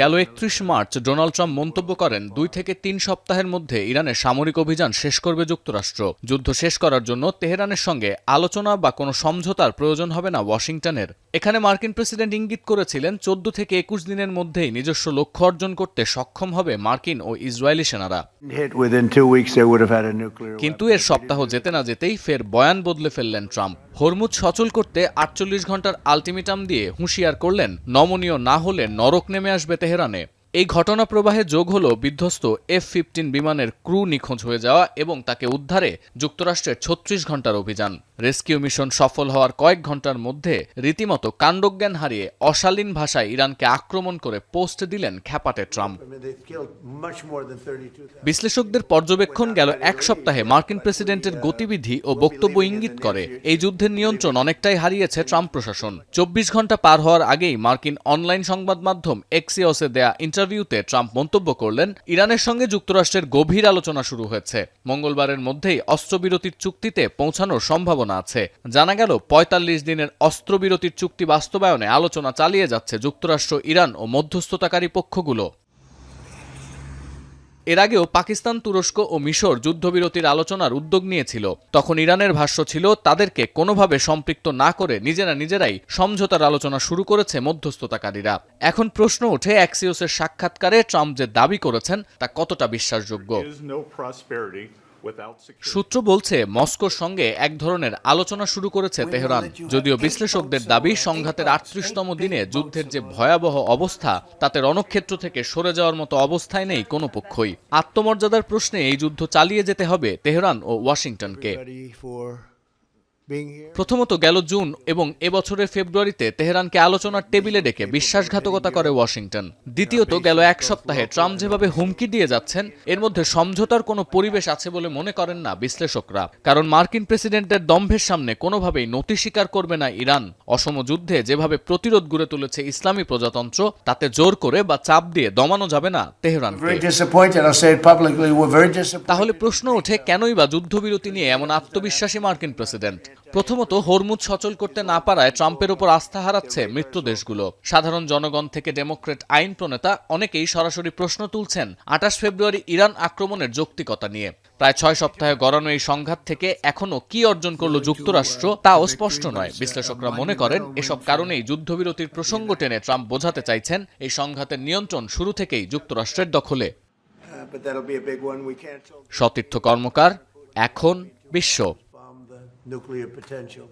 গেল ৩১ March Donald Trump মন্তব্য করেন ২ থেকে ৩ সপ্তাহের মধ্যে ইরানের সামরিক অভিযান শেষ করবে যুক্তরাষ্ট্র। যুদ্ধ শেষ করার জন্য তেহরানের সঙ্গে আলোচনা বা কোনো সমঝোতার প্রয়োজন হবে না ওয়াশিংটনের। এখানে মার্কিন প্রেসিডেন্ট ইঙ্গিত করেছিলেন ১৪ থেকে ২১ দিনের মধ্যেই নিজস্ব লক্ষ্য অর্জন করতে সক্ষম হবে মার্কিন ও ইসরায়েলি সেনারা। কিন্তু এর সপ্তাহ যেতে না যেতেই ফের বয়ান বদলে ফেললেন ট্রাম্প। হরমুজ সচল করতে ৪৮ ঘন্টার আলটিমেটাম দিয়ে হুঁশিয়ার করলেন নমনীয় না হলে নরক নেমে আসবে তেহরানে। এই ঘটনা প্রবাহে যোগ হল বিধ্বস্ত F-15 বিমানের ক্রু নিখোঁজ হয়ে যাওয়া এবং তাকে উদ্ধারে যুক্তরাষ্ট্রের ৩৬ ঘন্টার অভিযান। রেস্কিউ মিশন সফল হওয়ার কয়েক ঘন্টার মধ্যে রীতিমতো কাণ্ডজ্ঞান হারিয়ে অশালীন ভাষায় ইরানকে আক্রমণ করে পোস্ট দিলেন খ্যাপাটে ট্রাম্প। বিশ্লেষকদের পর্যবেক্ষণ গেল এক সপ্তাহে মার্কিন প্রেসিডেন্টের গতিবিধি ও বক্তব্য ইঙ্গিত করে এই যুদ্ধের নিয়ন্ত্রণ অনেকটাই হারিয়েছে ট্রাম্প প্রশাসন। ২৪ ঘন্টা পার হওয়ার আগেই মার্কিন অনলাইন সংবাদ মাধ্যম এক্সিওসে দেয়া ইন্টারভিউতে ট্রাম্প মন্তব্য করলেন, ইরানের সঙ্গে যুক্তরাষ্ট্রের গভীর আলোচনা শুরু হয়েছে। মঙ্গলবারের মধ্যেই অস্ত্রবিরতির চুক্তিতে পৌঁছানোর সম্ভাবনা আছে। জানা গেল ৪৫ দিনের অস্ত্রবিরতির চুক্তি বাস্তবায়নে আলোচনা চালিয়ে যাচ্ছে যুক্তরাষ্ট্র, ইরান ও মধ্যস্থতাকারী পক্ষগুলো। এর আগেও পাকিস্তান, তুরস্ক ও মিশর যুদ্ধবিরতির আলোচনার উদ্যোগ নিয়েছিল। তখন ইরানের ভাষ্য ছিল তাদেরকে কোনোভাবে সম্পৃক্ত না করে নিজেরাই সমঝোতার আলোচনা শুরু করেছে মধ্যস্থতাকারীরা। এখন প্রশ্ন ওঠে, অ্যাক্সিওসের সাক্ষাৎকারে ট্রাম্প যে দাবি করেছেন তা কতটা বিশ্বাসযোগ্য। সূত্র বলছে মস্কোর সঙ্গে এক ধরনের আলোচনা শুরু করেছে তেহরান। যদিও বিশ্লেষকদের দাবি সংঘাতের ৩৮তম দিনে যুদ্ধের যে ভয়াবহ অবস্থা তাতে রণক্ষেত্র থেকে সরে যাওয়ার মতো অবস্থায় নেই কোনো পক্ষই। আত্মমর্যাদার প্রশ্নে এই যুদ্ধ চালিয়ে যেতে হবে তেহরান ও ওয়াশিংটনকে। প্রথমত গেল জুন এবং এবছরের ফেব্রুয়ারিতে তেহরানকে আলোচনার টেবিলে ডেকে বিশ্বাসঘাতকতা করে ওয়াশিংটন। দ্বিতীয়ত গেল এক সপ্তাহে ট্রাম্প যেভাবে হুমকি দিয়ে যাচ্ছেন এর মধ্যে সমঝোতার কোনো পরিবেশ আছে বলে মনে করেন না বিশ্লেষকরা। কারণ মার্কিন প্রেসিডেন্টের দম্ভের সামনে কোনোভাবেই নতি স্বীকার করবে না ইরান। অসম যুদ্ধে যেভাবে প্রতিরোধ গড়ে তুলেছে ইসলামী প্রজাতন্ত্র তাতে জোর করে বা চাপ দিয়ে দমানো যাবে না তেহরানকে। তাহলে প্রশ্ন ওঠে, কেনই বা যুদ্ধবিরতি নিয়ে এমন আত্মবিশ্বাসী মার্কিন প্রেসিডেন্ট? প্রথমত হরমুজ সচল করতে না পারায় ট্রাম্পের উপর আস্থা হারাচ্ছে মিত্র দেশগুলো। সাধারণ জনগণ থেকে ডেমোক্রেট আইন প্রণেতা অনেকেই সরাসরি প্রশ্ন তুলছেন ২৮ ফেব্রুয়ারি ইরান আক্রমণের যৌক্তিকতা নিয়ে। প্রায় ৬ সপ্তাহে গড়ানো এই সংঘাত থেকে এখনো কি অর্জন করল যুক্তরাষ্ট্র তাও স্পষ্ট নয়। বিশ্লেষকরা মনে করেন এসব কারণেই যুদ্ধবিরতির প্রসঙ্গ টেনে ট্রাম্প বোঝাতে চাইছেন এই সংঘাতের নিয়ন্ত্রণ শুরু থেকেই যুক্তরাষ্ট্রের দখলে। সতীর্থ কর্মকার, এখন বিশ্ব। nuclear potential.